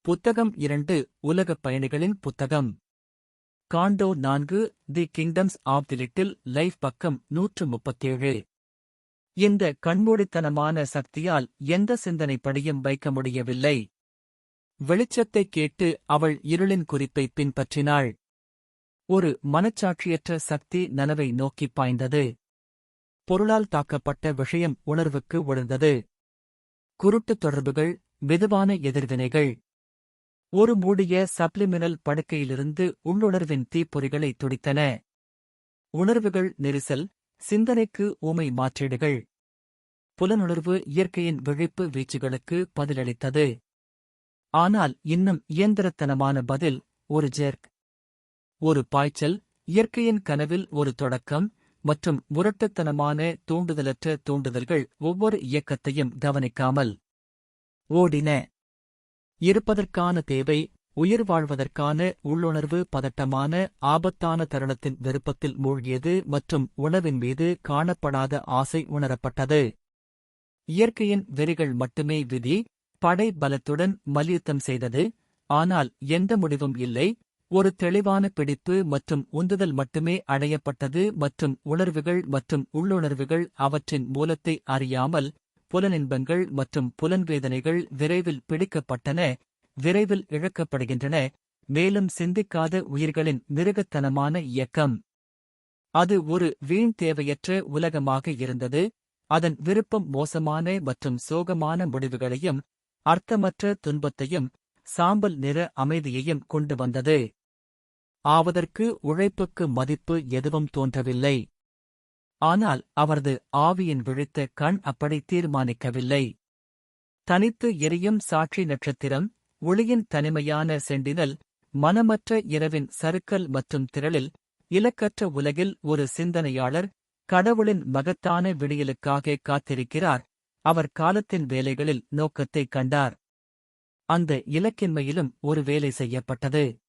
புத்தகம் 2 உலகப் பயணிகளின் புத்தகம். Canto 4 the kingdoms of the little life பக்கம் 137. இந்த கண்மூடித்தனமான சக்தியால் எந்த சிந்தனைப்படியும் வைக்க முடியவில்லை. வெளிச்சத்தைக் கேட்டு அவள் இருளின் குறிப்பை பின்பற்றினாள். ஒரு மனச்சாட்சியற்ற சக்தி நனவை நோக்கிப் பாய்ந்தது. பொருளால் தாக்கப்பட்ட விஷயம் உணர்வுக்கு விழுந்தது. குருட்டுத் தொடர்புகள், மெதுவான எதிர்வினைகள். ஒரு மூடிய சப்ளிமினல் படுக்கையிலிருந்து உள்ளுணர்வின் தீப்பொறிகளை துடித்தன. உணர்வுகள் நெரிசல், சிந்தனைக்கு ஊமை மாற்றீடுகள். புலனுணர்வு இயற்கையின் விழிப்பு வீச்சுகளுக்கு பதிலளித்தது. ஆனால் இன்னும் இயந்திரத்தனமான பதில், ஒரு ஜெர்க். ஒரு பாய்ச்சல், இயற்கையின் கனவில் ஒரு தொடக்கம், மற்றும் முரட்டுத்தனமான தூண்டுதலற்ற தூண்டுதல்கள் ஒவ்வொரு இயக்கத்தையும் கவனிக்காமல் ஓடின. இருப்பதற்கான தேவை, உயிர் வாழ்வதற்கான உள்ளுணர்வு பதட்டமான ஆபத்தான தருணத்தின் விருப்பத்தில் மூழ்கியது மற்றும் உணவின் மீது காணப்படாத ஆசை உணரப்பட்டது. இயற்கையின் வெறிகள் மட்டுமே விதி, படை பலத்துடன் மல்யுத்தம் செய்தது, ஆனால் எந்த முடிவும் இல்லை. ஒரு தெளிவான பிடிப்பு மற்றும் உந்துதல் மட்டுமே அடையப்பட்டது மற்றும் உணர்வுகள் மற்றும் உள்ளுணர்வுகள் அவற்றின் மூலத்தை அறியாமல், புலனின்பங்கள் மற்றும் புலன்வேதனைகள் விரைவில் பிடிக்கப்பட்டன, விரைவில் இழக்கப்படுகின்றன, மேலும் சிந்திக்காத உயிர்களின் மிருகத்தனமான இயக்கம். அது ஒரு வீண் தேவையற்ற உலகமாக இருந்தது. அதன் விருப்பம் மோசமான மற்றும் சோகமான முடிவுகளையும், அர்த்தமற்ற துன்பத்தையும், சாம்பல் நிற அமைதியையும் கொண்டு வந்தது. ஆவதற்கு உழைப்புக்கு மதிப்பு எதுவும் தோன்றவில்லை. ஆனால் அவரது ஆவியின் விழித்த கண் அப்படி தீர்மானிக்கவில்லை. தனித்து எரியும் சாட்சி நட்சத்திரம், ஒளியின் தனிமையான செண்டினல், மனமற்ற இரவின் சறுக்கல் மற்றும் திரளில், இலக்கற்ற உலகில் ஒரு சிந்தனையாளர், கடவுளின் மகத்தான விடியலுக்காக காத்திருக்கிறார். அவர் காலத்தின் வேலைகளில் நோக்கத்தைக் கண்டார். அந்த இலக்கின்மையிலும் ஒரு வேலை செய்யப்பட்டது.